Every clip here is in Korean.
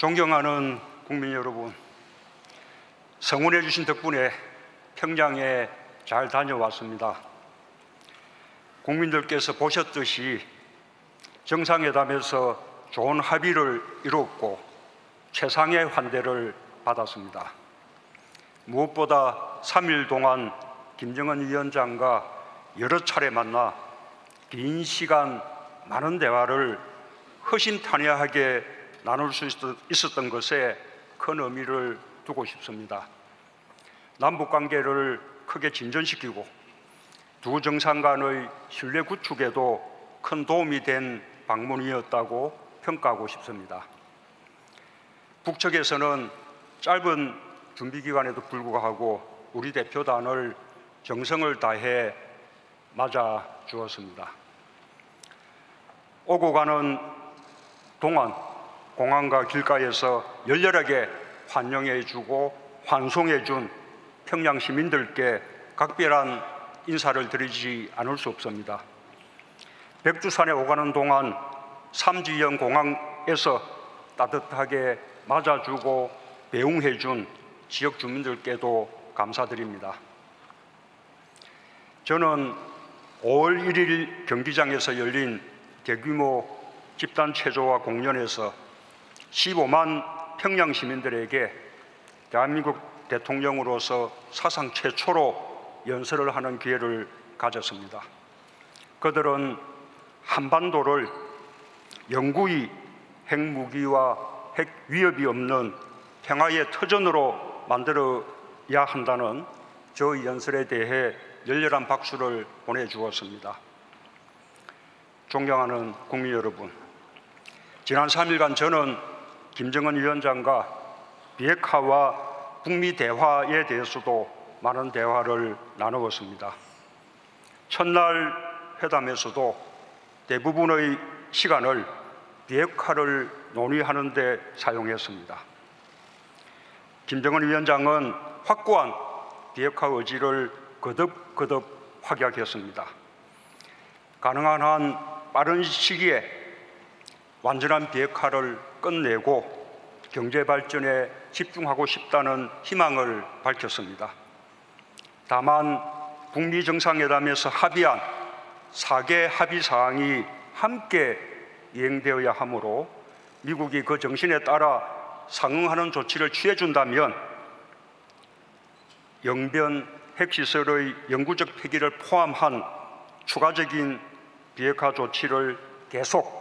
존경하는 국민 여러분, 성원해 주신 덕분에 평양에 잘 다녀왔습니다. 국민들께서 보셨듯이 정상회담에서 좋은 합의를 이루었고 최상의 환대를 받았습니다. 무엇보다 3일 동안 김정은 위원장과 여러 차례 만나 긴 시간 많은 대화를 허심탄회하게 나눌 수 있었던 것에 큰 의미를 두고 싶습니다. 남북관계를 크게 진전시키고 두 정상 간의 신뢰 구축에도 큰 도움이 된 방문이었다고 평가하고 싶습니다. 북측에서는 짧은 준비 기간에도 불구하고 우리 대표단을 정성을 다해 맞아 주었습니다. 오고 가는 동안 공항과 길가에서 열렬하게 환영해 주고 환송해 준 평양 시민들께 각별한 인사를 드리지 않을 수 없습니다. 백두산에 오가는 동안 삼지연 공항에서 따뜻하게 맞아주고 배웅해 준 지역 주민들께도 감사드립니다. 저는 5월 1일 경기장에서 열린 대규모 집단 체조와 공연에서 15만 평양 시민들에게 대한민국 대통령으로서 사상 최초로 연설을 하는 기회를 가졌습니다. 그들은 한반도를 영구히 핵무기와 핵 위협이 없는 평화의 터전으로 만들어야 한다는 저 연설에 대해 열렬한 박수를 보내주었습니다. 존경하는 국민 여러분, 지난 3일간 저는 김정은 위원장과 비핵화와 북미 대화에 대해서도 많은 대화를 나누었습니다. 첫날 회담에서도 대부분의 시간을 비핵화를 논의하는 데 사용했습니다. 김정은 위원장은 확고한 비핵화 의지를 거듭 확약했습니다. 가능한 한 빠른 시기에 완전한 비핵화를 끝내고 경제 발전에 집중하고 싶다는 희망을 밝혔습니다. 다만 북미 정상회담에서 합의한 4개 합의 사항이 함께 이행되어야 하므로 미국이 그 정신에 따라 상응하는 조치를 취해준다면 영변 핵시설의 영구적 폐기를 포함한 추가적인 비핵화 조치를 계속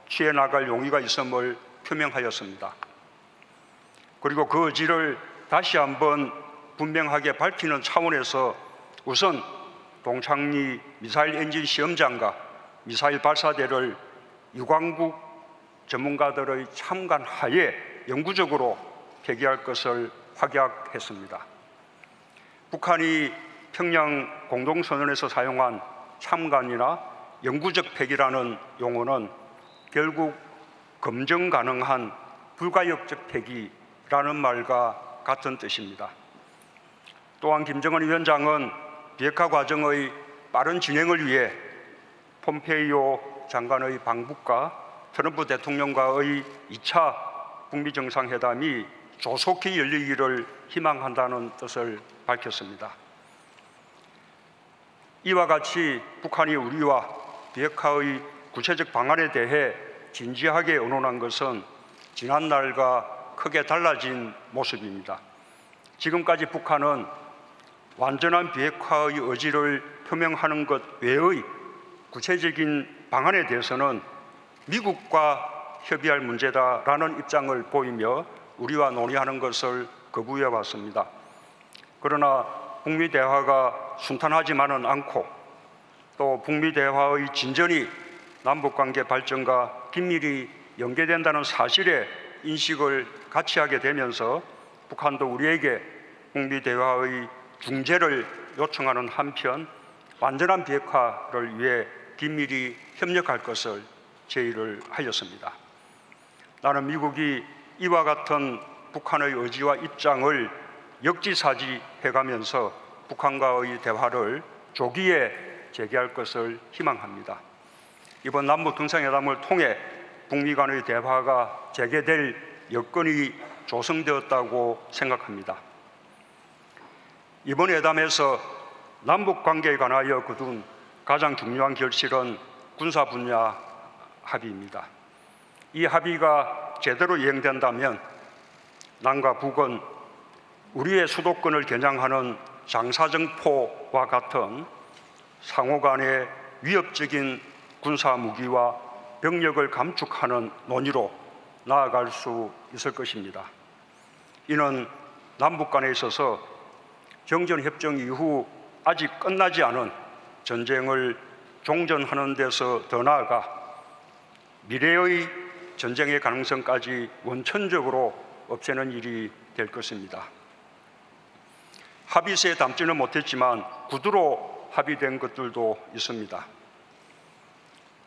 취해나갈 용의가 있음을 표명하였습니다. 그리고 그 의지를 다시 한번 분명하게 밝히는 차원에서 우선 동창리 미사일 엔진 시험장과 미사일 발사대를 유관국 전문가들의 참관 하에 영구적으로 폐기할 것을 확약했습니다. 북한이 평양 공동선언에서 사용한 참관이나 영구적 폐기라는 용어는 결국 검증 가능한 불가역적 폐기라는 말과 같은 뜻입니다. 또한 김정은 위원장은 비핵화 과정의 빠른 진행을 위해 폼페이오 장관의 방북과 트럼프 대통령과의 2차 북미 정상회담이 조속히 열리기를 희망한다는 뜻을 밝혔습니다. 이와 같이 북한이 우리와 비핵화의 구체적 방안에 대해 진지하게 의논한 것은 지난날과 크게 달라진 모습입니다. 지금까지 북한은 완전한 비핵화의 의지를 표명하는 것 외의 구체적인 방안에 대해서는 미국과 협의할 문제다라는 입장을 보이며 우리와 논의하는 것을 거부해 왔습니다. 그러나 북미 대화가 순탄하지만은 않고 또 북미 대화의 진전이 남북관계 발전과 긴밀히 연계된다는 사실에 인식을 같이 하게 되면서 북한도 우리에게 북미 대화의 중재를 요청하는 한편 완전한 비핵화를 위해 긴밀히 협력할 것을 제의를 하였습니다. 나는 미국이 이와 같은 북한의 의지와 입장을 역지사지해가면서 북한과의 대화를 조기에 재개할 것을 희망합니다. 이번 남북 정상회담을 통해 북미 간의 대화가 재개될 여건이 조성되었다고 생각합니다. 이번 회담에서 남북 관계에 관하여 거둔 가장 중요한 결실은 군사 분야 합의입니다. 이 합의가 제대로 이행된다면 남과 북은 우리의 수도권을 겨냥하는 장사정포와 같은 상호 간의 위협적인 군사 무기와 병력을 감축하는 논의로 나아갈 수 있을 것입니다. 이는 남북 간에 있어서 정전협정 이후 아직 끝나지 않은 전쟁을 종전하는 데서 더 나아가 미래의 전쟁의 가능성까지 원천적으로 없애는 일이 될 것입니다. 합의서에 담지는 못했지만 구두로 합의된 것들도 있습니다.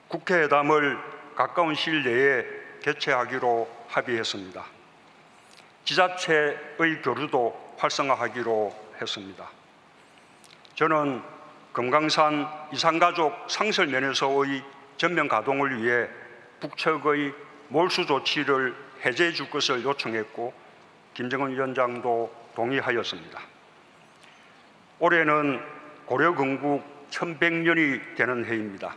국회회담을 가까운 시일 내에 개최하기로 합의했습니다. 지자체의 교류도 활성화하기로 했습니다. 저는 금강산 이산가족 상설 면에서의 전면 가동을 위해 북측의 몰수 조치를 해제해 줄 것을 요청했고 김정은 위원장도 동의하였습니다. 올해는 고려 건국 1100년이 되는 해입니다.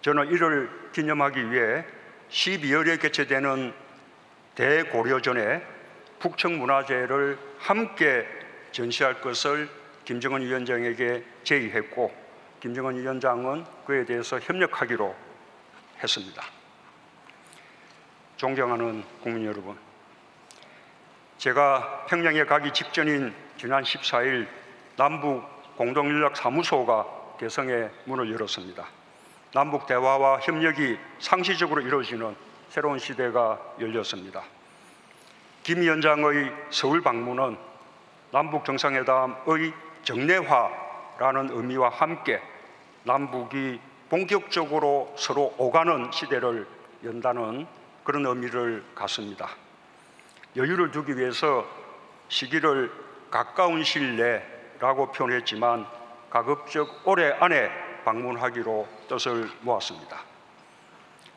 저는 이를 기념하기 위해 12월에 개최되는 대고려전에 북측문화재를 함께 전시할 것을 김정은 위원장에게 제의했고 김정은 위원장은 그에 대해서 협력하기로 했습니다. 존경하는 국민 여러분, 제가 평양에 가기 직전인 지난 14일 남북 공동연락사무소가 개성에 문을 열었습니다. 남북 대화와 협력이 상시적으로 이루어지는 새로운 시대가 열렸습니다. 김 위원장의 서울 방문은 남북 정상회담의 정례화라는 의미와 함께 남북이 본격적으로 서로 오가는 시대를 연다는 그런 의미를 갖습니다. 여유를 두기 위해서 시기를 가까운 시일 내라고 표현했지만 가급적 올해 안에 방문하기로 뜻을 모았습니다.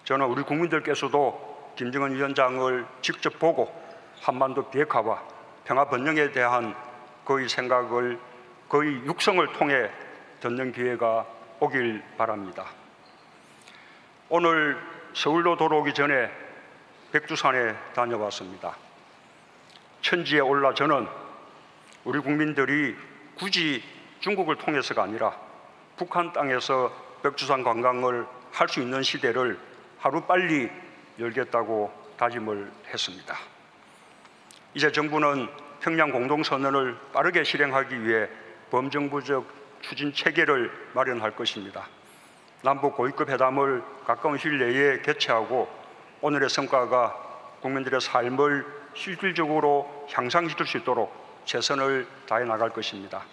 저는 우리 국민들께서도 김정은 위원장을 직접 보고 한반도 비핵화와 평화 번영에 대한 그의 생각을, 그의 육성을 통해 듣는 기회가 오길 바랍니다. 오늘 서울로 돌아오기 전에 백두산에 다녀왔습니다. 천지에 올라 저는 우리 국민들이 굳이 중국을 통해서가 아니라 북한 땅에서 백두산 관광을 할 수 있는 시대를 하루빨리 열겠다고 다짐을 했습니다. 이제 정부는 평양 공동선언을 빠르게 실행하기 위해 범정부적 추진 체계를 마련할 것입니다. 남북 고위급 회담을 가까운 시일 내에 개최하고 오늘의 성과가 국민들의 삶을 실질적으로 향상시킬 수 있도록 최선을 다해 나갈 것입니다.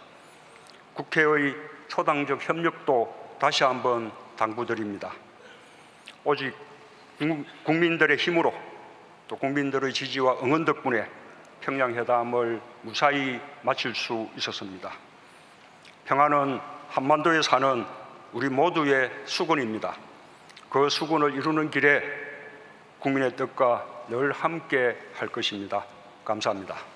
국회의 초당적 협력도 다시 한번 당부드립니다. 오직 국민들의 힘으로 또 국민들의 지지와 응원 덕분에 평양회담을 무사히 마칠 수 있었습니다. 평화는 한반도에 사는 우리 모두의 수건입니다. 그 수건을 이루는 길에 국민의 뜻과 늘 함께 할 것입니다. 감사합니다.